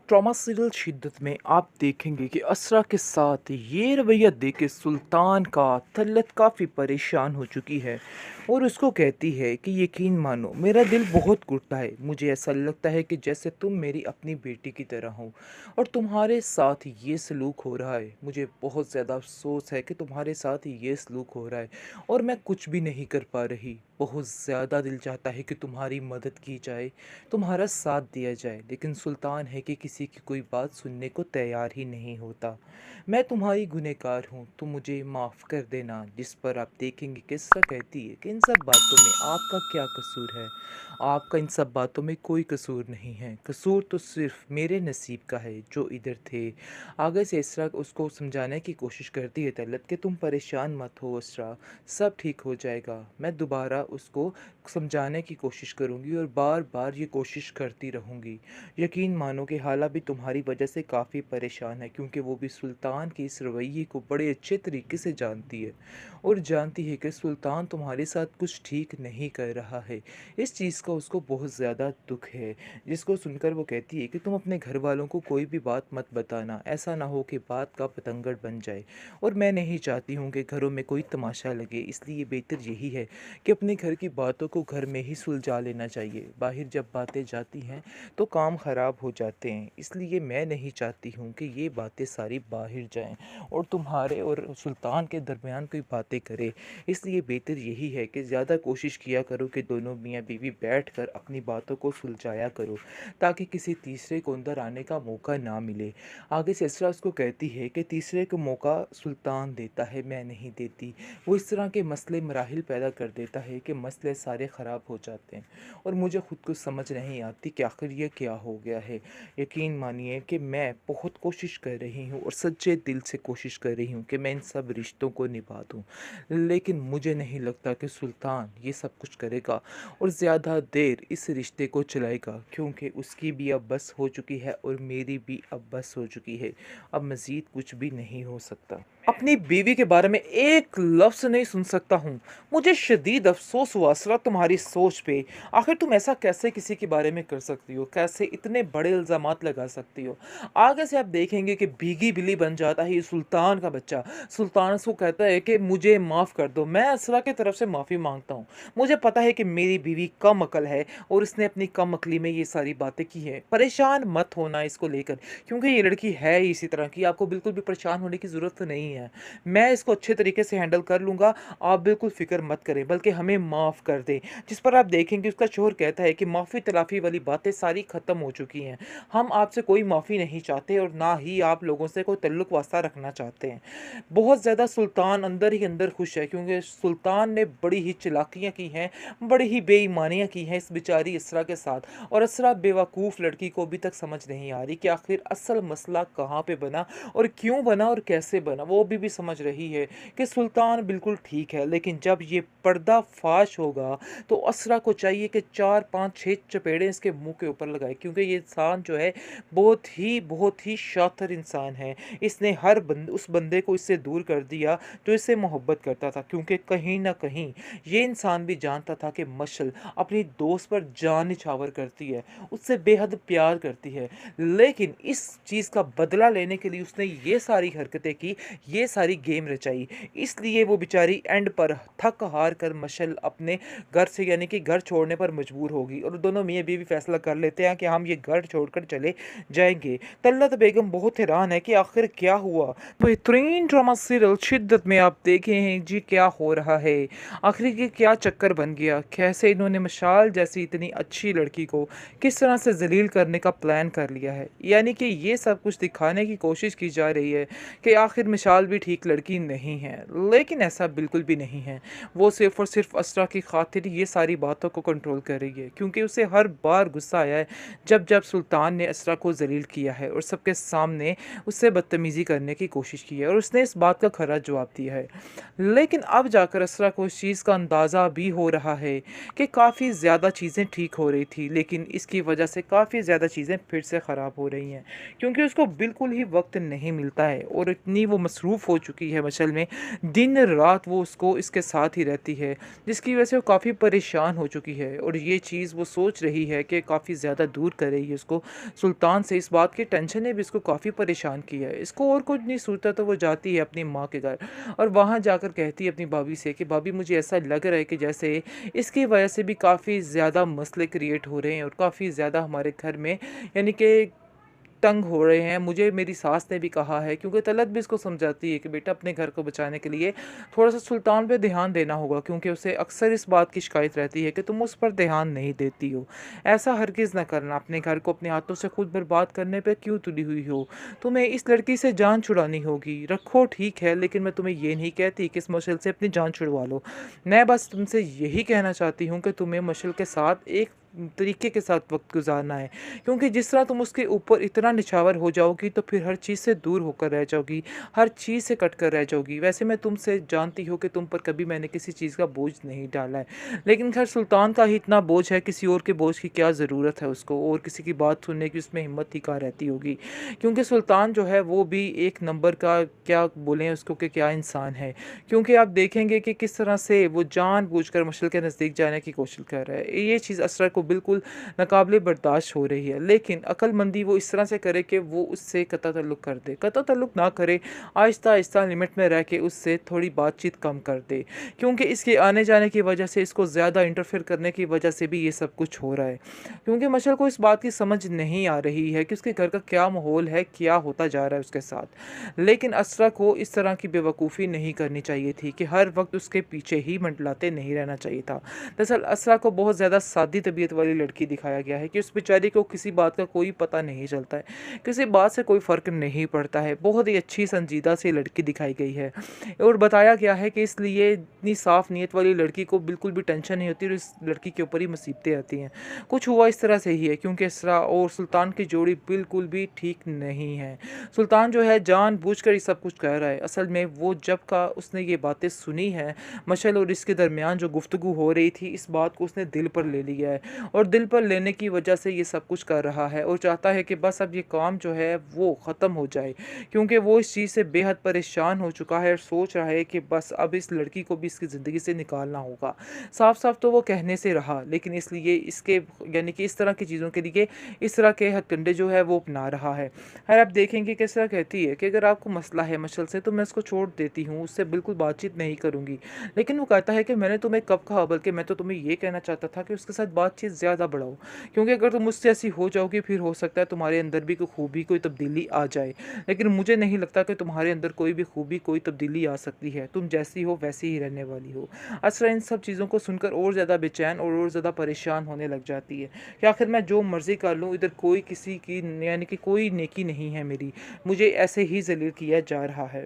Trauma serial शिद्दत में आप देखेंगे कि असरा के साथ ये रवैया देख के सुल्तान का तलत काफ़ी परेशान हो चुकी है और उसको कहती है कि यकीन मानो मेरा दिल बहुत घुटता है। मुझे ऐसा लगता है कि जैसे तुम मेरी अपनी बेटी की तरह हो और तुम्हारे साथ ये सलूक हो रहा है। मुझे बहुत ज़्यादा अफसोस है कि तुम्हारे साथ ये सलूक हो रहा है और मैं कुछ भी नहीं कर पा रही। बहुत ज़्यादा दिल चाहता है कि तुम्हारी मदद की जाए, तुम्हारा साथ दिया जाए, लेकिन सुल्तान है कि किसी की कोई बात सुनने को तैयार ही नहीं होता। मैं तुम्हारी गुनहगार हूँ, तुम मुझे माफ़ कर देना। जिस पर आप देखेंगे किस्सा कहती है कि इन सब बातों में आपका क्या कसूर है। आपका इन सब बातों में कोई कसूर नहीं है, कसूर तो सिर्फ मेरे नसीब का है जो इधर थे। आगे से इसरा उसको समझाने की कोशिश करती है तलत कि तुम परेशान मत हो इसरा, सब ठीक हो जाएगा। मैं दोबारा उसको समझाने की कोशिश करूँगी और बार बार ये कोशिश करती रहूँगी। यकीन मानो कि हाला भी तुम्हारी वजह से काफ़ी परेशान है, क्योंकि वो भी सुल्तान के इस रवैये को बड़े अच्छे तरीके से जानती है और जानती है कि सुल्तान तुम्हारे साथ कुछ ठीक नहीं कर रहा है। इस चीज़ का उसको बहुत ज़्यादा दुख है, जिसको सुनकर वो कहती है कि तुम अपने घर वालों को कोई भी बात मत बताना, ऐसा ना हो कि बात का पतंगड़ बन जाए। और मैं नहीं चाहती हूँ कि घरों में कोई तमाशा लगे, इसलिए बेहतर यही है कि अपने घर की बातों को घर में ही सुलझा लेना चाहिए। बाहर जब बातें जाती हैं तो काम ख़राब हो जाते हैं, इसलिए मैं नहीं चाहती हूँ कि ये बातें सारी बाहर जाएं और तुम्हारे और सुल्तान के दरमियान कोई बातें करे। इसलिए बेहतर यही है कि ज़्यादा कोशिश किया करो कि दोनों मियाँ बीवी बैठ कर अपनी बातों को सुलझाया करो, ताकि किसी तीसरे को अंदर आने का मौका ना मिले। आगे सिस्रा उसको कहती है कि तीसरे को मौका सुल्तान देता है, मैं नहीं देती। वो इस तरह के मसले मराहिल पैदा कर देता है कि मसले सारे ख़राब हो जाते हैं और मुझे ख़ुद को समझ नहीं आती कि आखिर ये क्या हो गया है। यकीन मानिए कि मैं बहुत कोशिश कर रही हूँ और सच्चे दिल से कोशिश कर रही हूँ कि मैं इन सब रिश्तों को निभा दूँ, लेकिन मुझे नहीं लगता कि सुल्तान ये सब कुछ करेगा और ज़्यादा देर इस रिश्ते को चलाएगा, क्योंकि उसकी भी अब बस हो चुकी है और मेरी भी अब बस हो चुकी है। अब मज़ीद कुछ भी नहीं हो सकता। अपनी बीवी के बारे में एक लफ्ज़ नहीं सुन सकता हूँ। मुझे शदीद अफ़सोस हुआ असरा तुम्हारी सोच पे। आखिर तुम ऐसा कैसे किसी के बारे में कर सकती हो? कैसे इतने बड़े इल्ज़ामात लगा सकती हो? आगे से आप देखेंगे कि भीगी बिल्ली बन जाता है ये सुल्तान का बच्चा। सुल्तान उसको कहता है कि मुझे माफ़ कर दो। मैं असरा की तरफ से माफ़ी माँगता हूँ। मुझे पता है कि मेरी बीवी कम अकल है और इसने अपनी कम अकली में ये सारी बातें की हैं। परेशान मत होना इसको लेकर, क्योंकि ये लड़की है ही इसी तरह की। आपको बिल्कुल भी परेशान होने की ज़रूरत नहीं है। मैं इसको अच्छे तरीके से हैंडल कर लूँगा, आप बिल्कुल फ़िक्र मत करें, बल्कि हमें माफ़ कर दें। जिस पर आप देखेंगे उसका शौहर कहता है कि माफ़ी तलाफ़ी वाली बातें सारी ख़त्म हो चुकी हैं। हम आपसे कोई माफ़ी नहीं चाहते और ना ही आप लोगों से कोई ताल्लुक़ वास्ता रखना चाहते हैं। बहुत ज़्यादा सुल्तान अंदर ही अंदर खुश है, क्योंकि सुल्तान ने बड़ी ही चालाकियाँ की हैं, बड़ी ही बेईमानियाँ की हैं इस बेचारी इसरा के साथ, और इसरा बेवकूफ़ लड़की को अभी तक समझ नहीं आ रही कि आखिर असल मसला कहाँ पे बना और क्यों बना और कैसे बना। वो अभी भी समझ रही है कि सुल्तान बिल्कुल ठीक है, लेकिन जब ये पर्दा फाश होगा तो असरा को चाहिए कि 4 5 6 चपेड़े इसके मुंह के ऊपर लगाए, क्योंकि ये इंसान जो है बहुत ही शातिर इंसान है। इसने उस बंदे को इससे दूर कर दिया जो इससे मोहब्बत करता था, क्योंकि कहीं ना कहीं ये इंसान भी जानता था कि मशल अपनी दोस्त पर जान निछावर करती है, उससे बेहद प्यार करती है, लेकिन इस चीज़ का बदला लेने के लिए उसने ये सारी हरकतें की, ये सारी गेम रचाई। इसलिए वो बेचारी एंड पर थक हार कर मशल अपने घर से यानी कि घर छोड़ने पर मजबूर होगी और दोनों मियाँ बीवी फैसला कर लेते हैं कि हम ये घर छोड़कर चले जाएंगे। तल्लत बेगम बहुत हैरान है कि आखिर क्या हुआ। बेहतरीन ड्रामा सीरियल शिद्दत में आप देखे हैं जी क्या हो रहा है, आखिर ये क्या चक्कर बन गया, कैसे इन्होंने मशाल जैसी इतनी अच्छी लड़की को किस तरह से जलील करने का प्लान कर लिया है। यानी कि ये सब कुछ दिखाने की कोशिश की जा रही है कि आखिर मिसाल भी ठीक लड़की नहीं है, लेकिन ऐसा बिल्कुल भी नहीं है। वो सिर्फ़ और सिर्फ असरा की खातिर ये सारी बातों को कंट्रोल कर रही है, क्योंकि उसे हर बार गुस्सा आया है जब जब सुल्तान ने असरा को जलील किया है और सबके सामने उससे बदतमीज़ी करने की कोशिश की है और उसने इस बात का खरा जवाब दिया है। लेकिन अब जाकर असरा को इस चीज़ का अंदाज़ा भी हो रहा है कि काफ़ी ज़्यादा चीज़ें ठीक हो रही थी, लेकिन इसकी वजह से काफ़ी ज़्यादा चीज़ें फिर से ख़राब हो रही हैं, क्योंकि उसको बिल्कुल ही वक्त नहीं मिलता है और इतनी वो मसरूफ़ मसरूफ़ हो चुकी है मशल में, दिन रात वो उसको इसके साथ ही रहती है, जिसकी वजह से वो काफ़ी परेशान हो चुकी है और ये चीज़ वो सोच रही है कि काफ़ी ज़्यादा दूर करेगी उसको सुल्तान से। इस बात की टेंशन ने भी इसको काफ़ी परेशान किया है। इसको और कुछ नहीं सूझता तो वो जाती है अपनी माँ के घर और वहाँ जाकर कहती है अपनी भाभी से कि भाभी मुझे ऐसा लग रहा है कि जैसे इसकी वजह से भी काफ़ी ज़्यादा मसले क्रिएट हो रहे हैं और काफ़ी ज़्यादा हमारे घर में यानी कि तंग हो रहे हैं। मुझे मेरी सास ने भी कहा है, क्योंकि तलत भी इसको समझाती है कि बेटा अपने घर को बचाने के लिए थोड़ा-सा सुल्तान पे ध्यान देना होगा, क्योंकि उसे अक्सर इस बात की शिकायत रहती है कि तुम उस पर ध्यान नहीं देती हो। ऐसा हरगिज़ ना करना, अपने घर को अपने हाथों से खुद बर्बाद करने पे क्यों तुली हुई हो? तुम्हें इस लड़की से जान छुड़ानी होगी। रखो ठीक है, लेकिन मैं तुम्हें ये नहीं कहती कि इस मशल से अपनी जान छुड़वा लो। मैं बस तुमसे यही कहना चाहती हूँ कि तुम्हें मशल के साथ एक तरीके के साथ वक़्त गुज़ारना है। क्योंकि जिस तरह तुम उसके ऊपर इतना निछावर हो जाओगी तो फिर हर चीज़ से दूर होकर रह जाओगी, हर चीज़ से कट कर रह जाओगी। वैसे मैं तुमसे जानती हूँ कि तुम पर कभी मैंने किसी चीज़ का बोझ नहीं डाला है, लेकिन ख़ैर सुल्तान का ही इतना बोझ है, किसी और के बोझ की क्या ज़रूरत है उसको, और किसी की बात सुनने की उसमें हिम्मत ही कहाँ रहती होगी। क्योंकि सुल्तान जो है वो भी एक नंबर का, क्या बोलें उसको, कि क्या इंसान है। क्योंकि आप देखेंगे कि किस तरह से वो जानबूझकर मशल के नज़दीक जाने की कोशिश कर रहा है। ये चीज़ असरा को बिल्कुल नाकाबिले बर्दाश्त हो रही है, लेकिन अक्लमंदी वो इस तरह से करे कि वो उससे कता ताल्लुक़ कर दे। कता ताल्लुक़ ना करे, आहिस्ता-आहिस्ता लिमिट में रह के उससे थोड़ी बातचीत कम कर दे। क्योंकि इसके आने-जाने की वजह से, इसको ज़्यादा इंटरफेयर करने की वजह से भी ये सब कुछ हो रहा है। क्योंकि मशल को इस बात की समझ नहीं आ रही है कि उसके घर का क्या माहौल है, क्या होता जा रहा है उसके साथ। लेकिन असरा को इस तरह की बेवकूफ़ी नहीं करनी चाहिए थी कि हर वक़्त उसके पीछे ही मंडलाते नहीं रहना चाहिए था। दरअसल असरा को बहुत ज़्यादा सादी तबीयत वाली लड़की दिखाया गया है कि उस बेचारी को किसी बात का कोई पता नहीं चलता है, किसी बात से कोई फ़र्क नहीं पड़ता है। बहुत ही अच्छी संजीदा सी लड़की दिखाई गई है और बताया गया है कि इसलिए इतनी साफ़ नीयत वाली लड़की को बिल्कुल भी टेंशन नहीं होती और इस लड़की के ऊपर ही मुसीबतें आती हैं। कुछ हुआ इस तरह से ही है, क्योंकि इसरा और सुल्तान की जोड़ी बिल्कुल भी ठीक नहीं है। सुल्तान जो है जानबूझकर ये सब कुछ कर रहा है। असल में वो जब का उसने ये बातें सुनी हैं, मशल और इसके दरमियान जो गुफ्तगू हो रही थी, इस बात को उसने दिल पर ले लिया है और दिल पर लेने की वजह से ये सब कुछ कर रहा है और चाहता है कि बस अब ये काम जो है वो ख़त्म हो जाए, क्योंकि वो इस चीज़ से बेहद परेशान हो चुका है और सोच रहा है कि बस अब इस लड़की को भी इसकी ज़िंदगी से निकालना होगा। साफ साफ तो वो कहने से रहा, लेकिन इसलिए इसके यानी कि इस तरह की चीज़ों के लिए इस तरह के हथकंडे जो है वो अपना रहा है। और आप देखेंगे किस तरह कहती है कि अगर आपको मसला है मशल से तो मैं उसको छोड़ देती हूँ, उससे बिल्कुल बातचीत नहीं करूँगी। लेकिन वो कहता है कि मैंने तुम्हें कब कहा, बल्कि मैं तो तुम्हें ये कहना चाहता था कि उसके साथ बातचीत ज़्यादा बढ़ाओ, क्योंकि अगर तुम मुझसे ऐसी हो जाओगी फिर हो सकता है तुम्हारे अंदर भी कोई खूबी, कोई तब्दीली आ जाए। लेकिन मुझे नहीं लगता कि तुम्हारे अंदर कोई भी खूबी, कोई तब्दीली आ सकती है। तुम जैसी हो वैसी ही रहने वाली हो। असरा इन सब चीज़ों को सुनकर और ज़्यादा बेचैन और ज़्यादा परेशान होने लग जाती है कि आखिर मैं जो मर्ज़ी कर लूँ, इधर कोई किसी की यानी कि कोई नेकी नहीं है मेरी, मुझे ऐसे ही ज़लील किया जा रहा है।